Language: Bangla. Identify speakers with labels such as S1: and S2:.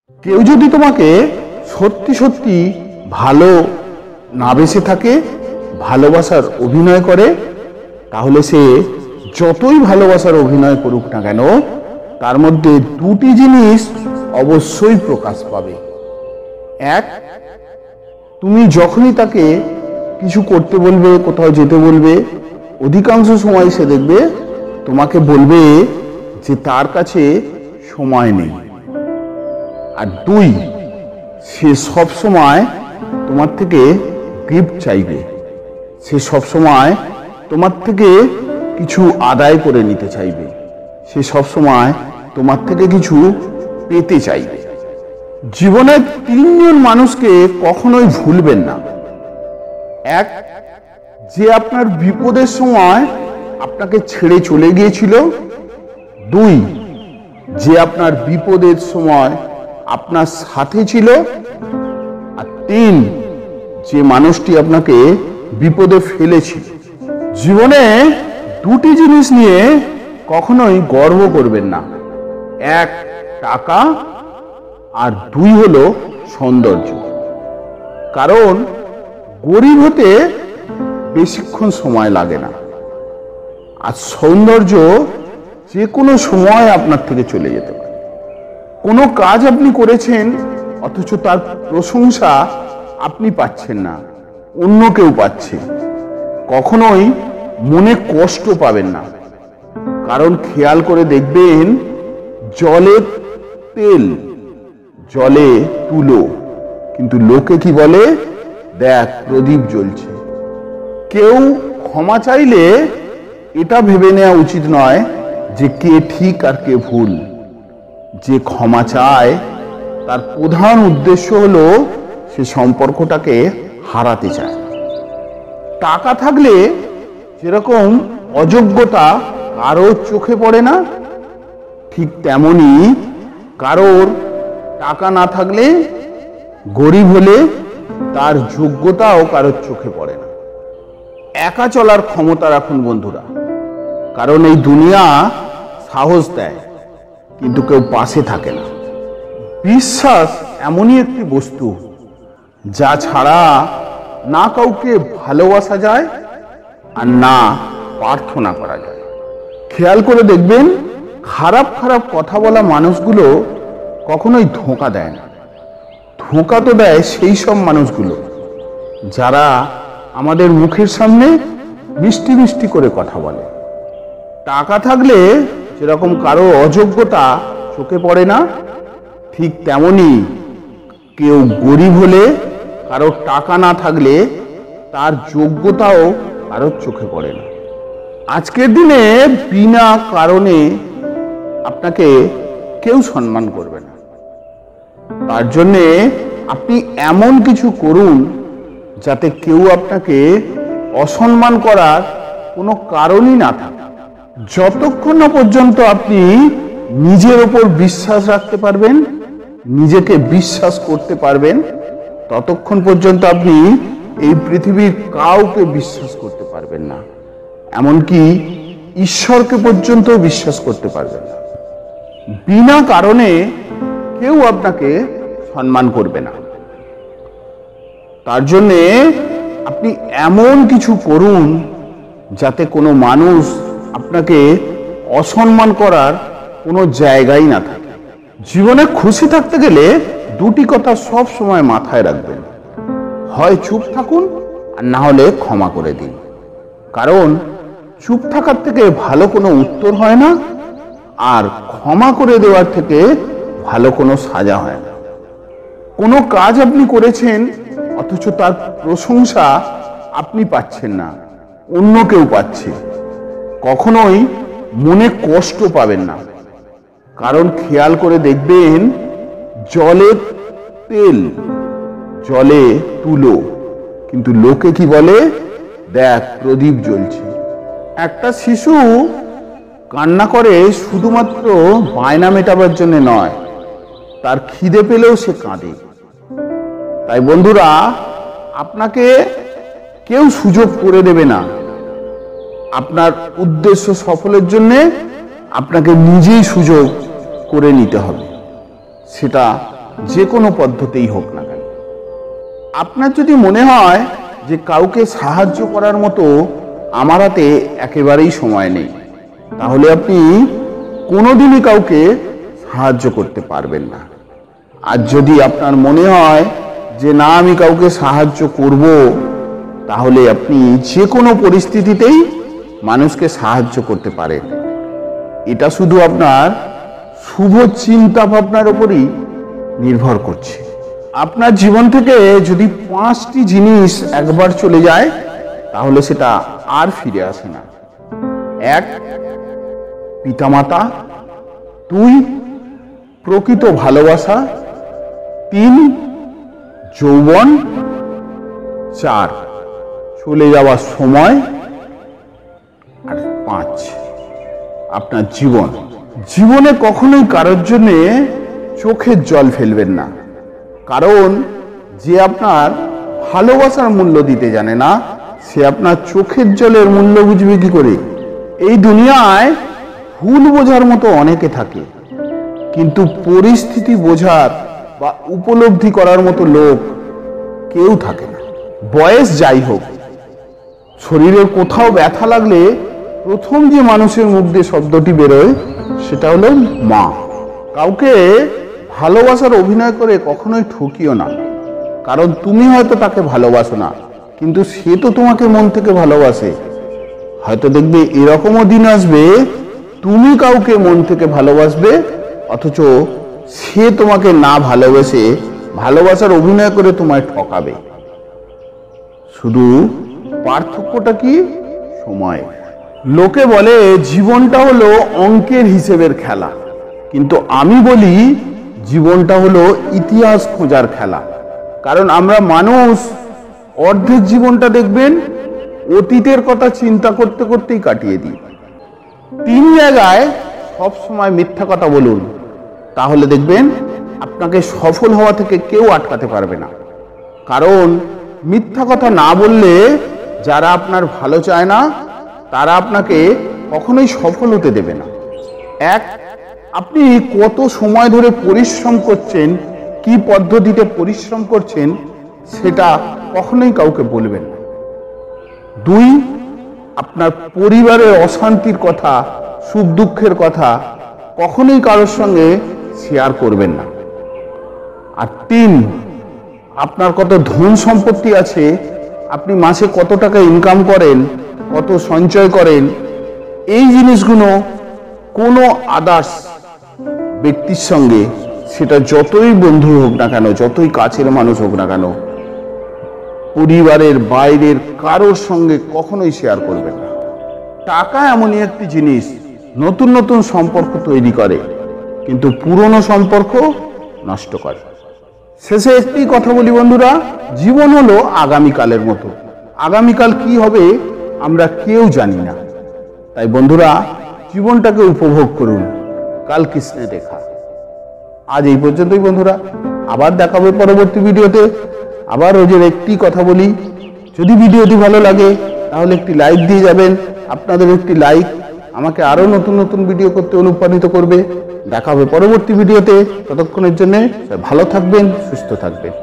S1: কেউ যদি তোমাকে সত্যি সত্যি ভালো না বেসে থাকে, ভালোবাসার অভিনয় করে, তাহলে সে যতই ভালোবাসার অভিনয় করুক না কেন, তার মধ্যে দুটি জিনিস অবশ্যই প্রকাশ পাবে। এক, তুমি যখনই তাকে কিছু করতে বলবে, কোথাও যেতে বলবে, অধিকাংশ সময় সে দেখবে তোমাকে বলবে যে তার কাছে সময় নেই। আর দুই, সে সব সময় তোমার থেকে গিফট চাইবে, সে সব সময় তোমার থেকে কিছু আদায় করে নিতে চাইবে, সে সব সময় তোমার থেকে কিছু পেতে চাইবে। জীবনে তিনজন মানুষকে কখনোই ভুলবেন না। এক, যে আপনার বিপদের সময় আপনাকে ছেড়ে চলে গিয়েছিল। দুই, যে আপনার বিপদের সময় আপনার সাথে ছিল। আর তিন, যে মানুষটি আপনাকে বিপদে ফেলেছিল। জীবনে দুটি জিনিস নিয়ে কখনোই গর্ব করবেন না। এক, টাকা, আর দুই হলো সৌন্দর্য। কারণ গরিব হতে বেশিক্ষণ সময় লাগে না, আর সৌন্দর্য যে কোনো সময় আপনার থেকে চলে যেতে পারে। কোনো কাজ আপনি করেছেন, অথচ তার প্রশংসা আপনি পাচ্ছেন না, অন্য কেউ পাচ্ছে। কখনোই মনে কষ্ট পাবেন না, কারণ খেয়াল করে দেখবেন জলে তেল, জলে তুলো, কিন্তু লোকে কি বলে, দেখ প্রদীপ জ্বলছে। কেউ ক্ষমা চাইলে এটা ভেবে নেওয়া উচিত নয় যে কে ঠিক আর কে ভুল। যে ক্ষমা চায় তার প্রধান উদ্দেশ্য হলো সে সম্পর্কটাকে হারাতে চায়। টাকা থাকলে যেরকম অযোগ্যতা কারোর চোখে পড়ে না, ঠিক তেমনি কারোর টাকা না থাকলে, গরিব হলে তার যোগ্যতাও কারোর চোখে পড়ে না। একা চলার ক্ষমতা রাখুন বন্ধুরা, কারণ এই দুনিয়া সাহস দেয় কিন্তু কেউ পাশে থাকে না। বিশ্বাস এমনই একটি বস্তু যা ছাড়া না কাউকে ভালোবাসা যায় আর না প্রার্থনা করা যায়। খেয়াল করে দেখবেন খারাপ খারাপ কথা বলা মানুষগুলো কখনোই ধোঁকা দেয় না। ধোঁকা তো দেয় সেই সব মানুষগুলো যারা আমাদের মুখের সামনে মিষ্টি মিষ্টি করে কথা বলে। টাকা থাকলে যেরকম কারো অযোগ্যতা চোখে পড়ে না, ঠিক তেমনি কেউ গরিব হলে, কারো টাকা না থাকলে তার যোগ্যতাও কারোর চোখে পড়ে না। আজকের দিনে বিনা কারণে আপনাকে কেউ সম্মান করবে না। তার জন্যে আপনি এমন কিছু করুন যাতে কেউ আপনাকে অসম্মান করার কোনো কারণই না থাকে। যতক্ষণ না পর্যন্ত আপনি নিজের ওপর বিশ্বাস রাখতে পারবেন, নিজেকে বিশ্বাস করতে পারবেন, ততক্ষণ পর্যন্ত আপনি এই পৃথিবীর কাউকে বিশ্বাস করতে পারবেন না। এমনকি ঈশ্বরকে পর্যন্ত বিশ্বাস করতে পারবেন না। বিনা কারণে কেউ আপনাকে সম্মান করবে না। তার জন্যে আপনি এমন কিছু করুন যাতে কোনো মানুষ আপনাকে অসম্মান করার কোনো জায়গাই না থাকে। জীবনে খুশি থাকতে গেলে দুটি কথা সব সময় মাথায় রাখবেন, হয় চুপ থাকুন আর না হলে ক্ষমা করে দিন। কারণ চুপ থাকার থেকে ভালো কোনো উত্তর হয় না, আর ক্ষমা করে দেওয়ার থেকে ভালো কোনো সাজা হয় না। কোনো কাজ আপনি করেছেন, অথচ তার প্রশংসা আপনি পাচ্ছেন না, অন্য কেউ পাচ্ছে। কখনোই মনে কষ্ট পাবেন না, কারণ খেয়াল করে দেখবেন জলে তেল, জলে তুলো, কিন্তু লোকে কি বলে, দেখ প্রদীপ জ্বলছে। একটা শিশু কান্না করে শুধুমাত্র বায়না মেটাবার জন্য নয়, তার খিদে পেলেও সে কাঁদে। তাই বন্ধুরা, আপনাকে কেউ সুযোগ করে দেবে না। আপনার উদ্দেশ্য সফলের জন্য আপনাকে নিজেই সুযোগ করে নিতে হবে। সেটা যে কোনো পদ্ধতিই হোক না কেন। আপনার যদি মনে হয় যে কাউকে সাহায্য করার মতো আমার হাতে একেবারেই সময় নেই, তাহলে আপনি কোনোদিনই কাউকে সাহায্য করতে পারবেন না। আর যদি আপনার মনে হয় যে না আমি কাউকে সাহায্য করব, তাহলে আপনি যে কোনো পরিস্থিতিতেই মানুষকে সাহায্য করতে পারেন। এটা শুধু আপনার শুভ চিন্তা ভাবনার উপরই নির্ভর করছে। আপনার জীবন থেকে যদি 5টি জিনিস একবার চলে যায়, তাহলে সেটা আর ফিরে আসে না। 1, পিতামাতা। 2, প্রকৃত ভালোবাসা। 3, যৌবন। 4, চলে যাওয়ার সময়। আর 5, আপনার জীবন। জীবনে কখনোই কারোর জন্যে চোখের জল ফেলবেন না, কারণ যে আপনার ভালোবাসার মূল্য দিতে জানে না, সে আপনার চোখের জলের মূল্য বুঝবে কি করে? এই দুনিয়ায় ভুল বোঝার মতো অনেকে থাকে, কিন্তু পরিস্থিতি বোঝার বা উপলব্ধি করার মতো লোক কেউ থাকে না। বয়স যাই হোক, শরীরের কোথাও ব্যথা লাগলে প্রথম যে মানুষের মুখ দিয়ে শব্দটি বেরোয় সেটা হলো মা। কাউকে ভালোবাসার অভিনয় করে কখনোই ঠকিও না, কারণ তুমি হয়তো তাকে ভালোবাসো না, কিন্তু সে তো তোমাকে মন থেকে ভালোবাসে। হয়তো দেখবে এরকমও দিন আসবে তুমি কাউকে মন থেকে ভালোবাসবে, অথচ সে তোমাকে না ভালোবেসে ভালোবাসার অভিনয় করে তোমায় ঠকাবে। শুধু পার্থক্যটা কি? সময়। লোকে বলে জীবনটা হলো অঙ্কের হিসেবের খেলা, কিন্তু আমি বলি জীবনটা হলো ইতিহাস খোঁজার খেলা। কারণ আমরা মানুষ অর্ধেক জীবনটা দেখবেন অতীতের কথা চিন্তা করতে করতেই কাটিয়ে দিই। 3 জায়গায় সব সময় মিথ্যা কথা বলুন, তাহলে দেখবেন আপনাকে সফল হওয়া থেকে কেউ আটকাতে পারবে না। কারণ মিথ্যা কথা না বললে যারা আপনার ভালো চায় না, তারা আপনাকে কখনোই সফল হতে দেবে না। 1, আপনি কত সময় ধরে পরিশ্রম করছেন, কি পদ্ধতিতে পরিশ্রম করছেন, সেটা কখনোই কাউকে বলবেন না। 2, আপনার পরিবারের অশান্তির কথা, সুখ দুঃখের কথা কখনোই কারোর সঙ্গে শেয়ার করবেন না। আর 3, আপনার কত ধন সম্পত্তি আছে, আপনি মাসে কত টাকা ইনকাম করেন, কত সঞ্চয় করেন, এই জিনিসগুলো কোনো আদার্স ব্যক্তির সঙ্গে, সেটা যতই বন্ধু হোক না কেন, যতই কাছের মানুষ হোক না কেন, পরিবারের বাইরের কারোর সঙ্গে কখনোই শেয়ার করবেন না। টাকা এমনই একটি জিনিস নতুন নতুন সম্পর্ক তৈরি করে, কিন্তু পুরনো সম্পর্ক নষ্ট করে। শেষে একটি কথা বলি বন্ধুরা, জীবন হলো আগামীকালের মতো। আগামীকাল কি হবে আমরা কেউ জানি না। তাই বন্ধুরা, জীবনটাকে উপভোগ করুন। কাল কৃষ্ণে দেখা। আজ এই পর্যন্তই বন্ধুরা, আবার দেখা হবে পরবর্তী ভিডিওতে। আবার রোজের একটি কথা বলি, যদি ভিডিওটি ভালো লাগে তাহলে একটি লাইক দিয়ে যাবেন। আপনাদের একটি লাইক আমাকে আরো নতুন নতুন ভিডিও করতে অনুপ্রাণিত করবে। দেখা হবে পরবর্তী ভিডিওতে। ততক্ষণের জন্য ভালো থাকবেন, সুস্থ থাকবেন।